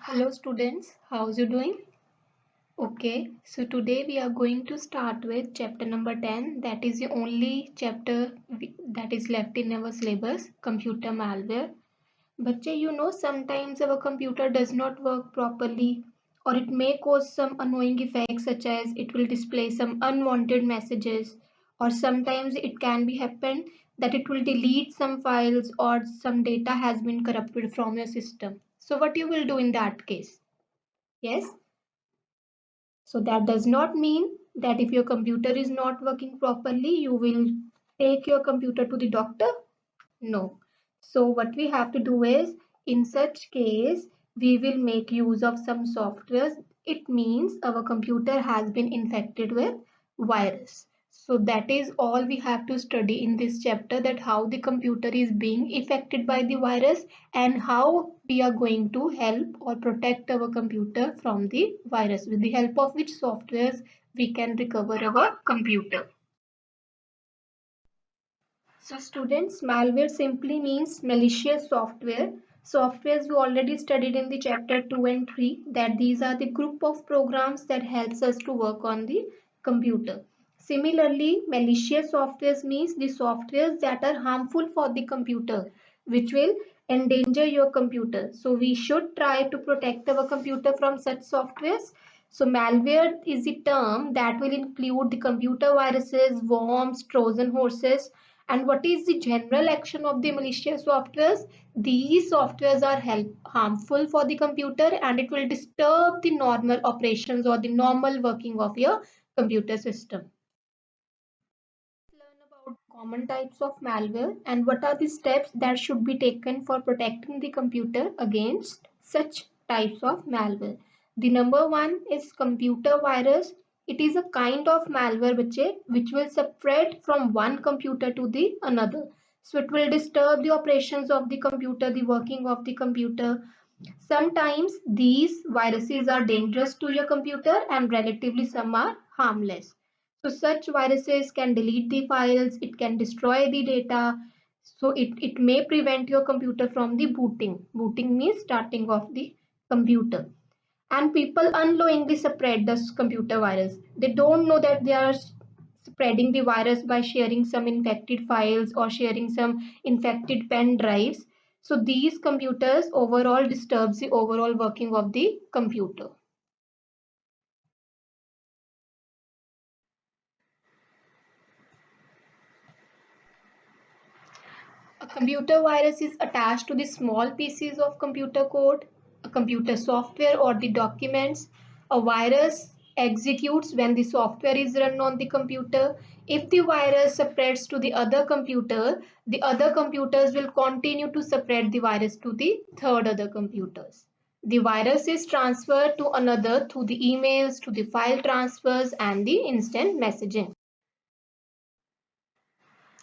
Hello students, how's you doing? Okay, so today we are going to start with chapter number 10, that is the only chapter that is left in our syllabus, computer malware. बच्चे, sometimes our computer does not work properly or it may cause some annoying effects such as it will display some unwanted messages, or sometimes it can be happen that it will delete some files or some data has been corrupted from your system. So what you will do in that case? Yes. So that does not mean that if your computer is not working properly, you will take your computer to the doctor. No. So what we have to do is, in such case, we will make use of some softwares. It means our computer has been infected with virus. So that is all we have to study in this chapter, that how the computer is being affected by the virus and how we are going to help or protect our computer from the virus, with the help of which softwares we can recover our computer. So students, malware simply means malicious software. Softwares we already studied in the chapter 2 and 3, that these are the group of programs that helps us to work on the computer. Similarly, malicious softwares means the softwares that are harmful for the computer, which will endanger your computer. So we should try to protect our computer from such softwares. So malware is the term that will include the computer viruses, worms, Trojan horses. And what is the general action of the malicious softwares? These softwares are harmful for the computer and it will disturb the normal operations or the normal working of your computer system. Learn about common types of malware and what are the steps that should be taken for protecting the computer against such types of malware. The number one is computer virus. It is a kind of malware which will spread from one computer to the another. So it will disturb the operations of the computer, the working of the computer. Sometimes these viruses are dangerous to your computer and relatively some are harmless. So such viruses can delete the files, it can destroy the data. So it may prevent your computer from the booting. Booting means starting of the computer. And people unknowingly spread this computer virus. They don't know that they are spreading the virus by sharing some infected files or sharing some infected pen drives. So these computers overall disturbs the overall working of the computer. A computer virus is attached to the small pieces of computer code, a computer software or the documents. A virus executes when the software is run on the computer. If the virus spreads to the other computer, the other computers will continue to spread the virus to the third other computers. The virus is transferred to another through the emails, to the file transfers and the instant messaging.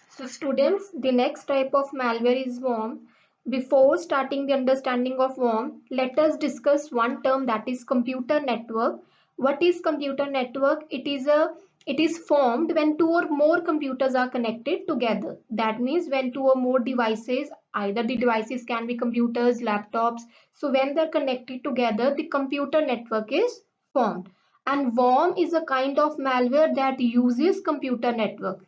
So students, the next type of malware is worm. Before starting the understanding of worm, let us discuss one term, that is computer network. What is computer network? It is formed when two or more computers are connected together. That means when two or more devices, either the devices can be computers, laptops. So when they're connected together, the computer network is formed. And worm is a kind of malware that uses computer network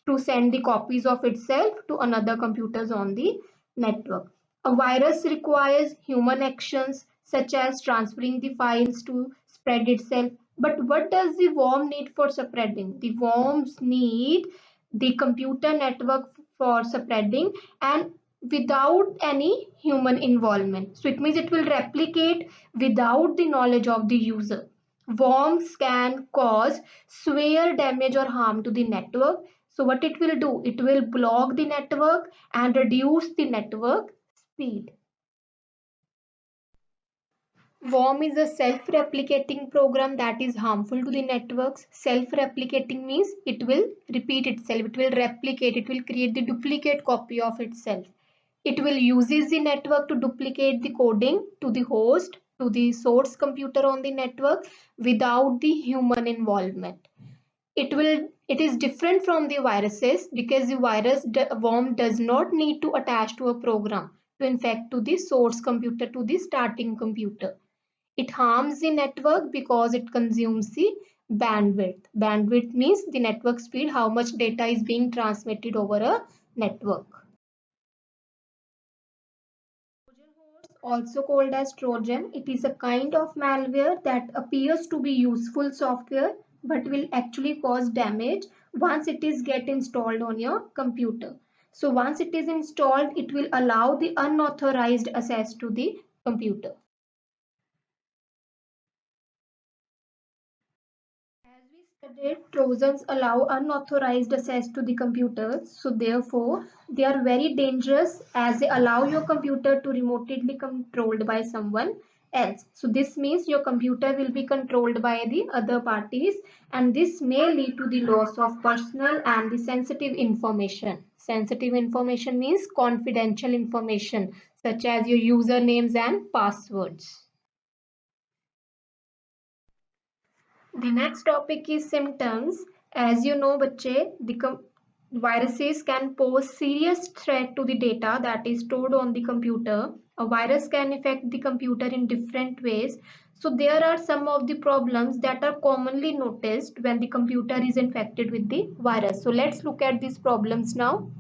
to send the copies of itself to another computers on the network. A virus requires human actions such as transferring the files to spread itself. But what does the worm need for spreading? The worms need the computer network for spreading and without any human involvement. So it means it will replicate without the knowledge of the user. Worms can cause severe damage or harm to the network. So what it will do? It will block the network and reduce the network speed. Worm is a self-replicating program that is harmful to the networks. Self-replicating means it will repeat itself, it will replicate, it will create the duplicate copy of itself. It will uses the network to duplicate the coding to the host, to the source computer on the network without the human involvement. It is different from the viruses because the worm does not need to attach to a program. to infect to the source computer, to the starting computer. It harms the network because it consumes the bandwidth. Bandwidth means the network speed, how much data is being transmitted over a network. Trojan horse, also called as Trojan, it is a kind of malware that appears to be useful software but will actually cause damage once it is get installed on your computer. So once it is installed, it will allow the unauthorized access to the computer. As we studied, Trojans allow unauthorized access to the computers, so therefore they are very dangerous as they allow your computer to remotely controlled by someone else. So this means your computer will be controlled by the other parties, and this may lead to the loss of personal and the sensitive information. Sensitive information means confidential information such as your usernames and passwords. The next topic is symptoms. As you know, बच्चे, viruses can pose serious threat to the data that is stored on the computer. A virus can affect the computer in different ways. So there are some of the problems that are commonly noticed when the computer is infected with the virus. So let's look at these problems now.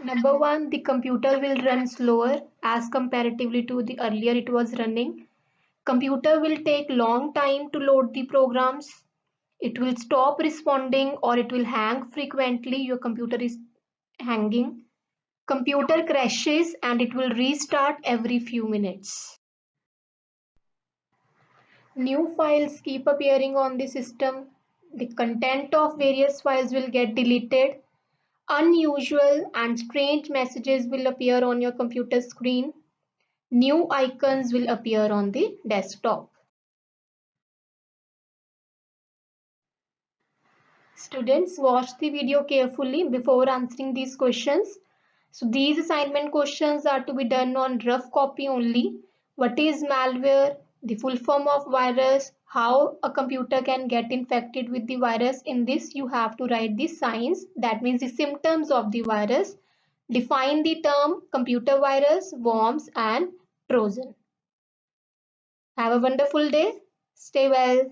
Number one, the computer will run slower as comparatively to the earlier it was running. Computer will take long time to load the programs. It will stop responding or it will hang frequently. Your computer is hanging. Computer crashes and it will restart every few minutes. New files keep appearing on the system. The content of various files will get deleted. Unusual and strange messages will appear on your computer screen. New icons will appear on the desktop. Students, watch the video carefully before answering these questions. So these assignment questions are to be done on rough copy only. What is malware? The full form of virus? How a computer can get infected with the virus? In this you have to write the signs, that means the symptoms of the virus. Define the term computer virus, worms and Trojan. Have a wonderful day. Stay well.